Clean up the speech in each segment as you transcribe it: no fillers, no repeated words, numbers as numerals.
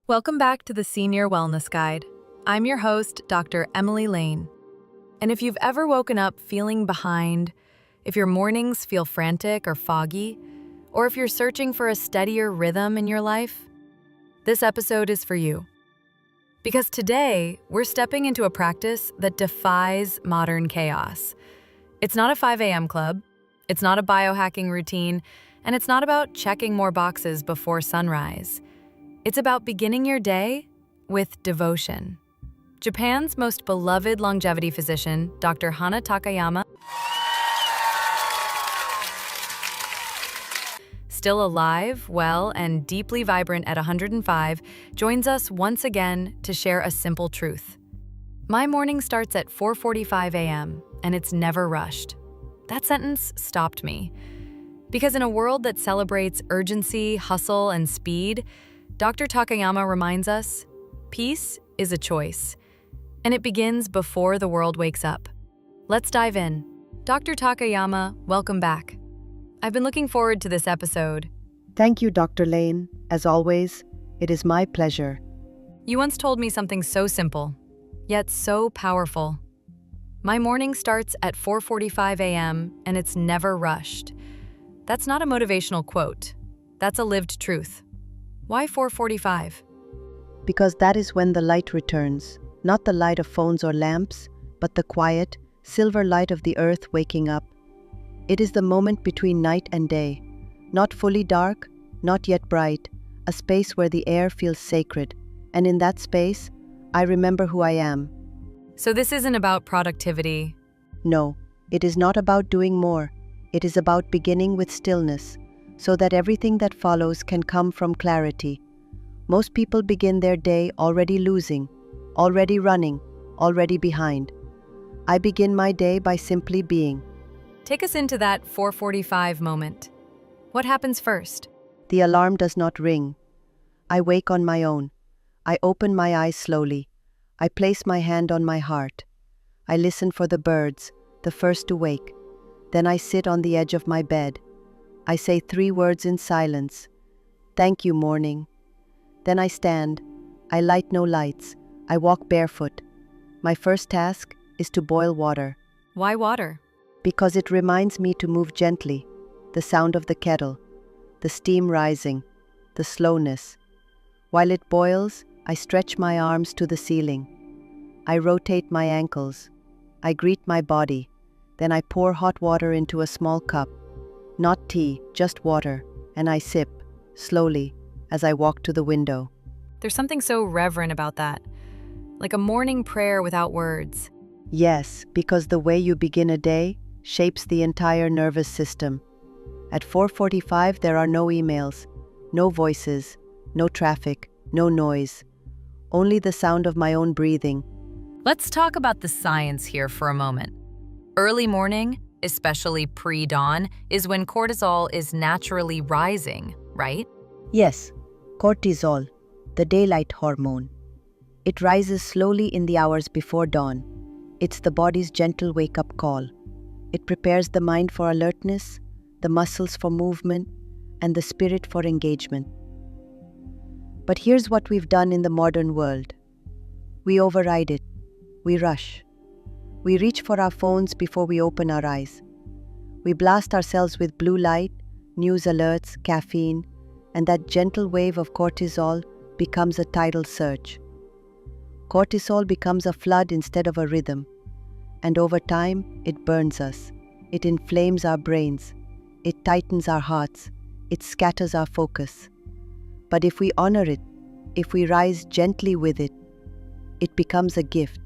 Welcome back to the Senior Wellness Guide. I'm your host, Dr. Emily Lane. And if you've ever woken up feeling behind, if your mornings feel frantic or foggy, or if you're searching for a steadier rhythm in your life, this episode is for you. Because today, we're stepping into a practice that defies modern chaos. It's not a 5 a.m. club, it's not a biohacking routine, and it's not about checking more boxes before sunrise. It's about beginning your day with devotion. Japan's most beloved longevity physician, Dr. Hana Takayama, still alive, well, and deeply vibrant at 105, joins us once again to share a simple truth. My morning starts at 4:45 a.m., and it's never rushed. That sentence stopped me. Because in a world that celebrates urgency, hustle, and speed, Dr. Takayama reminds us, peace is a choice, and it begins before the world wakes up. Let's dive in. Dr. Takayama, welcome back. I've been looking forward to this episode. Thank you, Dr. Lane. As always, it is my pleasure. You once told me something so simple, yet so powerful. My morning starts at 4:45 a.m., and it's never rushed. That's not a motivational quote. That's a lived truth. Why 4:45? Because that is when the light returns, not the light of phones or lamps, but the quiet, silver light of the earth waking up. It is the moment between night and day, not fully dark, not yet bright, a space where the air feels sacred, and in that space, I remember who I am. So this isn't about productivity. No, it is not about doing more. It is about beginning with stillness, so that everything that follows can come from clarity. Most people begin their day already losing, already running, already behind. I begin my day by simply being. Take us into that 4:45 moment. What happens first? The alarm does not ring. I wake on my own. I open my eyes slowly. I place my hand on my heart. I listen for the birds, the first to wake. Then I sit on the edge of my bed. I say 3 words in silence. Thank you, morning. Then I stand. I light no lights. I walk barefoot. My first task is to boil water. Why water? Because it reminds me to move gently. The sound of the kettle, the steam rising, the slowness. While it boils, I stretch my arms to the ceiling. I rotate my ankles. I greet my body. Then I pour hot water into a small cup. Not tea, just water, and I sip, slowly, as I walk to the window. There's something so reverent about that, like a morning prayer without words. Yes, because the way you begin a day shapes the entire nervous system. At 4:45 there are no emails, no voices, no traffic, no noise. Only the sound of my own breathing. Let's talk about the science here for a moment. Early morning, especially pre-dawn, is when cortisol is naturally rising, right? Yes, cortisol, the daylight hormone. It rises slowly in the hours before dawn. It's the body's gentle wake-up call. It prepares the mind for alertness, the muscles for movement, and the spirit for engagement. But here's what we've done in the modern world. We override it. We rush. We reach for our phones before we open our eyes. We blast ourselves with blue light, news alerts, caffeine, and that gentle wave of cortisol becomes a tidal surge. Cortisol becomes a flood instead of a rhythm, and over time, it burns us. It inflames our brains. It tightens our hearts. It scatters our focus. But if we honor it, if we rise gently with it, it becomes a gift.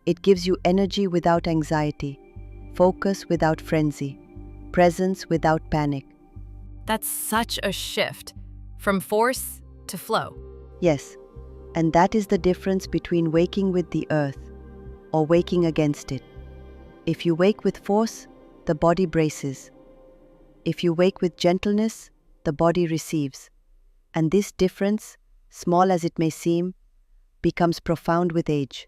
It gives you energy without anxiety, focus without frenzy, presence without panic. That's such a shift, from force to flow. Yes, and that is the difference between waking with the earth or waking against it. If you wake with force, the body braces. If you wake with gentleness, the body receives. And this difference, small as it may seem, becomes profound with age.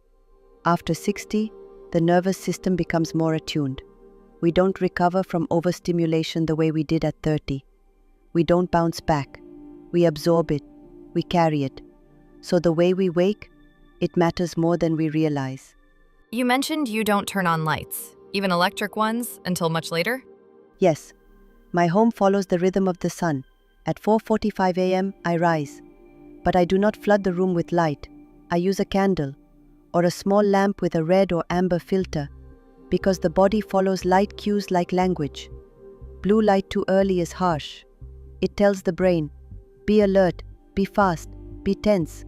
After 60, the nervous system becomes more attuned. We don't recover from overstimulation the way we did at 30. We don't bounce back. We absorb it. We carry it. So the way we wake, it matters more than we realize. You mentioned you don't turn on lights, even electric ones, until much later? Yes, my home follows the rhythm of the sun. At 4:45 a.m., I rise. But I do not flood the room with light. I use a candle or a small lamp with a red or amber filter because the body follows light cues like language. Blue light too early is harsh. It tells the brain, be alert, be fast, be tense.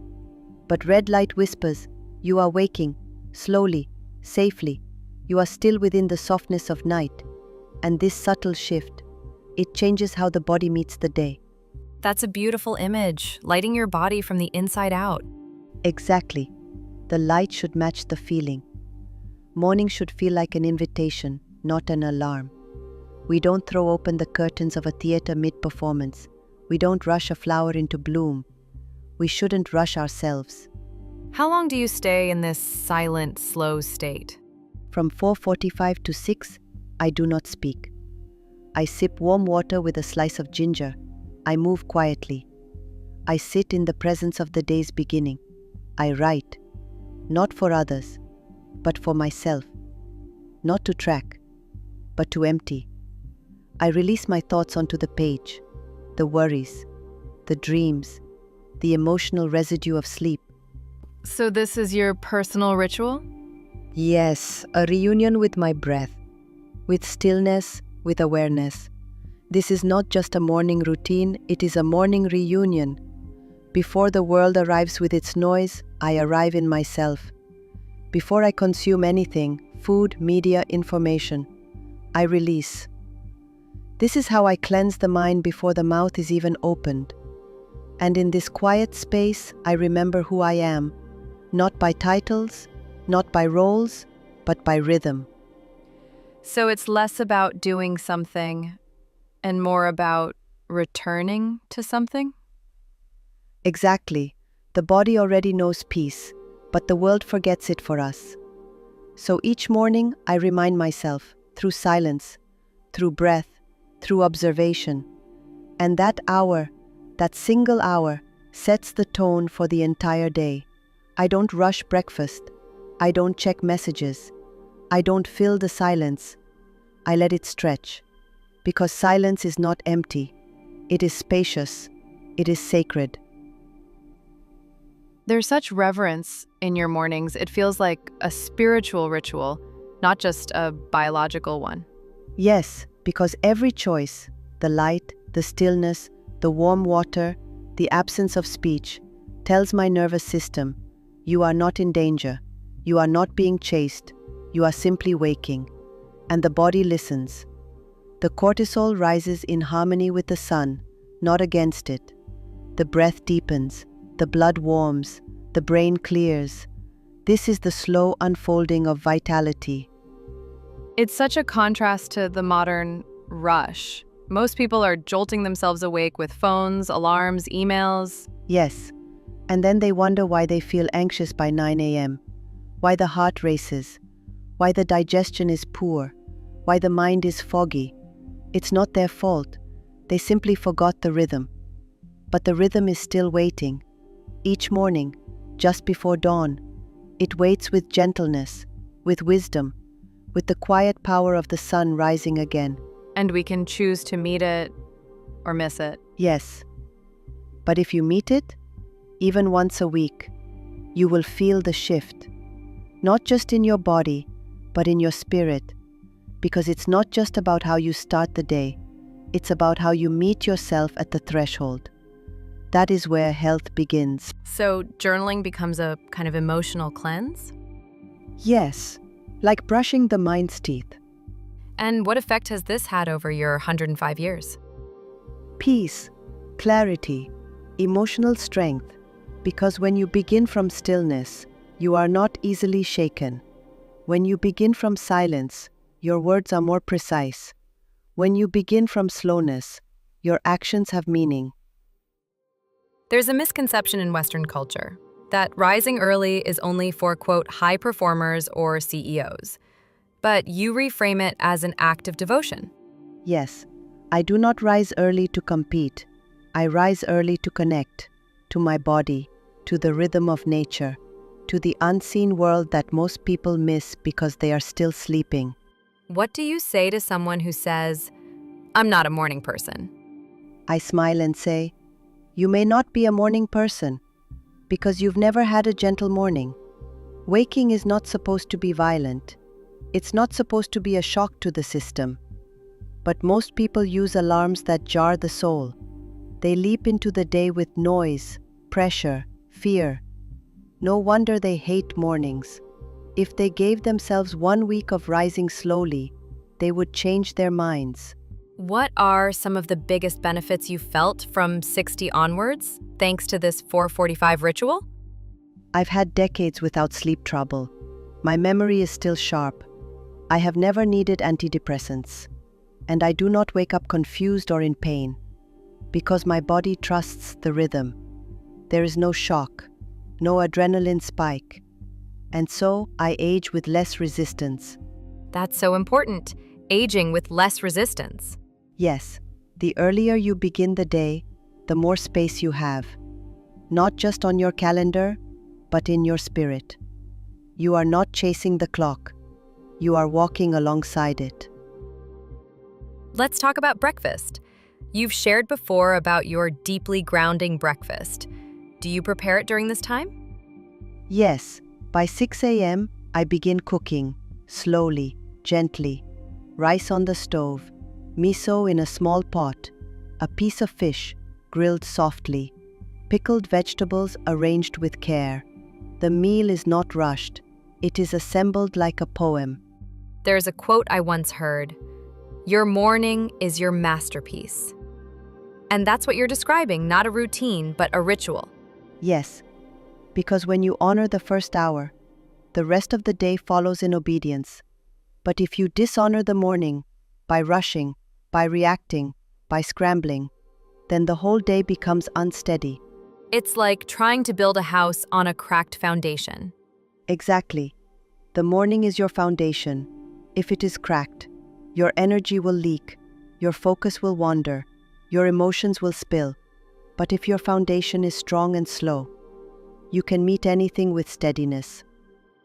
But red light whispers, you are waking, slowly, safely. You are still within the softness of night. And this subtle shift, it changes how the body meets the day. That's a beautiful image, lighting your body from the inside out. Exactly. The light should match the feeling. Morning should feel like an invitation, not an alarm. We don't throw open the curtains of a theater mid-performance. We don't rush a flower into bloom. We shouldn't rush ourselves. How long do you stay in this silent, slow state? From 4:45 to 6, I do not speak. I sip warm water with a slice of ginger. I move quietly. I sit in the presence of the day's beginning. I write, not for others, but for myself. Not to track, but to empty. I release my thoughts onto the page, the worries, the dreams, the emotional residue of sleep. So this is your personal ritual? Yes, a reunion with my breath, with stillness, with awareness. This is not just a morning routine, it is a morning reunion. Before the world arrives with its noise, I arrive in myself. Before I consume anything, food, media, information, I release. This is how I cleanse the mind before the mouth is even opened. And in this quiet space, I remember who I am, not by titles, not by roles, but by rhythm. So it's less about doing something and more about returning to something? Exactly. The body already knows peace, but the world forgets it for us. So each morning, I remind myself, through silence, through breath, through observation. And that hour, that single hour, sets the tone for the entire day. I don't rush breakfast. I don't check messages. I don't fill the silence. I let it stretch. Because silence is not empty. It is spacious. It is sacred. There's such reverence in your mornings. It feels like a spiritual ritual, not just a biological one. Yes, because every choice, the light, the stillness, the warm water, the absence of speech, tells my nervous system, you are not in danger, you are not being chased, you are simply waking. And the body listens. The cortisol rises in harmony with the sun, not against it. The breath deepens, the blood warms, the brain clears. This is the slow unfolding of vitality. It's such a contrast to the modern rush. Most people are jolting themselves awake with phones, alarms, emails. Yes, and then they wonder why they feel anxious by 9 a.m., why the heart races, why the digestion is poor, why the mind is foggy. It's not their fault. They simply forgot the rhythm. But the rhythm is still waiting. Each morning, just before dawn, it waits with gentleness, with wisdom, with the quiet power of the sun rising again. And we can choose to meet it or miss it. Yes. But if you meet it, even once a week, you will feel the shift. Not just in your body, but in your spirit. Because it's not just about how you start the day, it's about how you meet yourself at the threshold. That is where health begins. So journaling becomes a kind of emotional cleanse? Yes, like brushing the mind's teeth. And what effect has this had over your 105 years? Peace, clarity, emotional strength. Because when you begin from stillness, you are not easily shaken. When you begin from silence, your words are more precise. When you begin from slowness, your actions have meaning. There's a misconception in Western culture that rising early is only for, quote, high performers or CEOs. But you reframe it as an act of devotion. Yes, I do not rise early to compete. I rise early to connect, to my body, to the rhythm of nature, to the unseen world that most people miss because they are still sleeping. What do you say to someone who says, "I'm not a morning person"? I smile and say, "You may not be a morning person because you've never had a gentle morning. Waking is not supposed to be violent. It's not supposed to be a shock to the system. But most people use alarms that jar the soul. They leap into the day with noise, pressure, fear. No wonder they hate mornings. If they gave themselves 1 week of rising slowly, they would change their minds." What are some of the biggest benefits you felt from 60 onwards, thanks to this 4:45 ritual? I've had decades without sleep trouble. My memory is still sharp. I have never needed antidepressants. And I do not wake up confused or in pain, because my body trusts the rhythm. There is no shock, no adrenaline spike. And so I age with less resistance. That's so important, aging with less resistance. Yes, the earlier you begin the day, the more space you have. Not just on your calendar, but in your spirit. You are not chasing the clock. You are walking alongside it. Let's talk about breakfast. You've shared before about your deeply grounding breakfast. Do you prepare it during this time? Yes, by 6 a.m., I begin cooking, slowly, gently. Rice on the stove, miso in a small pot, a piece of fish, grilled softly, pickled vegetables arranged with care. The meal is not rushed. It is assembled like a poem. There's a quote I once heard: "Your morning is your masterpiece." And that's what you're describing, not a routine, but a ritual. Yes, because when you honor the first hour, the rest of the day follows in obedience. But if you dishonor the morning by rushing, by reacting, by scrambling, then the whole day becomes unsteady. It's like trying to build a house on a cracked foundation. Exactly. The morning is your foundation. If it is cracked, your energy will leak, your focus will wander, your emotions will spill. But if your foundation is strong and slow, you can meet anything with steadiness.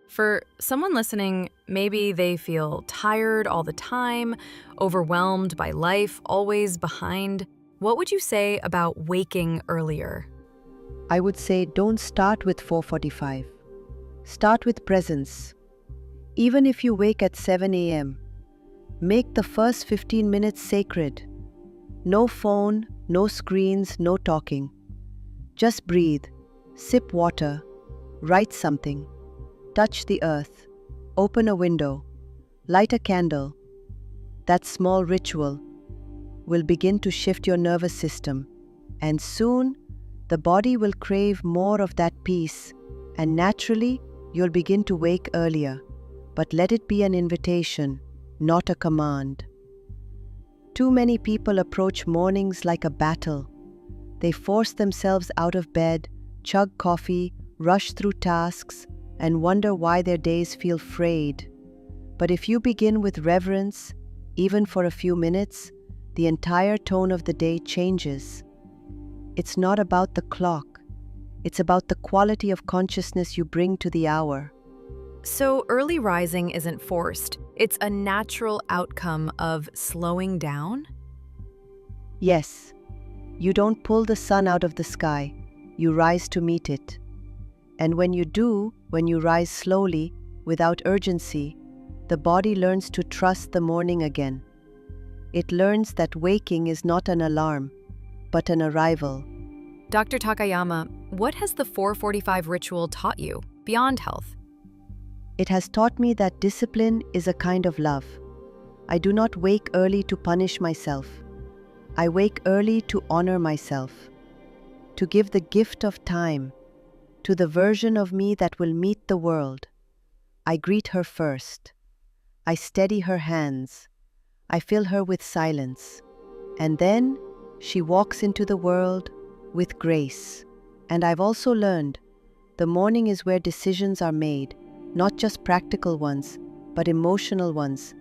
For someone listening, maybe they feel tired all the time, overwhelmed by life, always behind. What would you say about waking earlier? I would say don't start with 4:45. Start with presence. Even if you wake at 7 a.m., make the first 15 minutes sacred. No phone, no screens, no talking. Just breathe, sip water, write something, touch the earth, open a window, light a candle. That small ritual will begin to shift your nervous system, and soon the body will crave more of that peace, and naturally you'll begin to wake earlier. But let it be an invitation, not a command. Too many people approach mornings like a battle. They force themselves out of bed, chug coffee, rush through tasks, and wonder why their days feel frayed. But if you begin with reverence, even for a few minutes, the entire tone of the day changes. It's not about the clock. It's about the quality of consciousness you bring to the hour. So early rising isn't forced. It's a natural outcome of slowing down? Yes, you don't pull the sun out of the sky. You rise to meet it. And when you do, when you rise slowly, without urgency, the body learns to trust the morning again. It learns that waking is not an alarm, but an arrival. Dr. Takayama, what has the 4:45 ritual taught you beyond health? It has taught me that discipline is a kind of love. I do not wake early to punish myself. I wake early to honor myself, to give the gift of time to the version of me that will meet the world. I greet her first. I steady her hands. I fill her with silence. And then she walks into the world with grace. And I've also learned the morning is where decisions are made, not just practical ones, but emotional ones.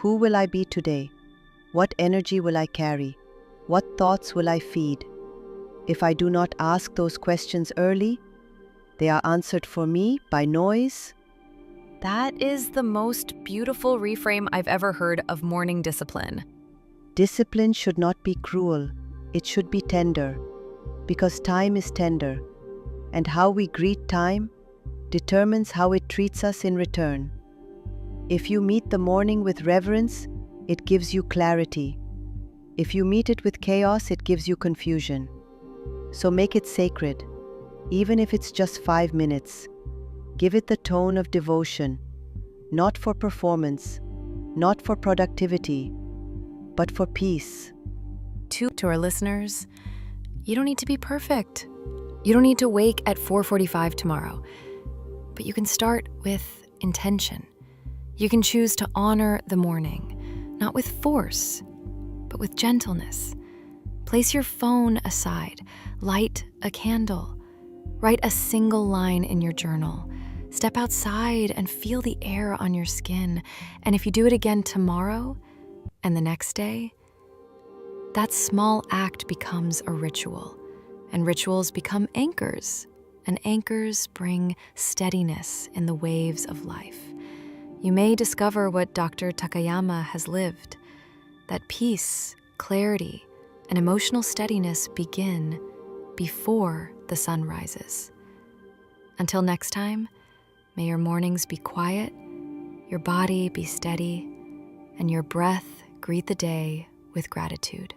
Who will I be today? What energy will I carry? What thoughts will I feed? If I do not ask those questions early, They are answered for me by noise. That is the most beautiful reframe I've ever heard of morning discipline. Discipline should not be cruel, it should be tender, because time is tender, and how we greet time determines how it treats us in return. If you meet the morning with reverence, it gives you clarity. If you meet it with chaos, it gives you confusion. So make it sacred, even if it's just 5 minutes. Give it the tone of devotion, not for performance, not for productivity, but for peace. To our listeners, you don't need to be perfect. You don't need to wake at 4:45 tomorrow, but you can start with intention. You can choose to honor the morning, not with force, but with gentleness. Place your phone aside, light a candle, write a single line in your journal, step outside and feel the air on your skin. And if you do it again tomorrow and the next day, that small act becomes a ritual, and rituals become anchors, and anchors bring steadiness in the waves of life. You may discover what Dr. Takayama has lived, that peace, clarity, and emotional steadiness begin before the sun rises. Until next time, may your mornings be quiet, your body be steady, and your breath greet the day with gratitude.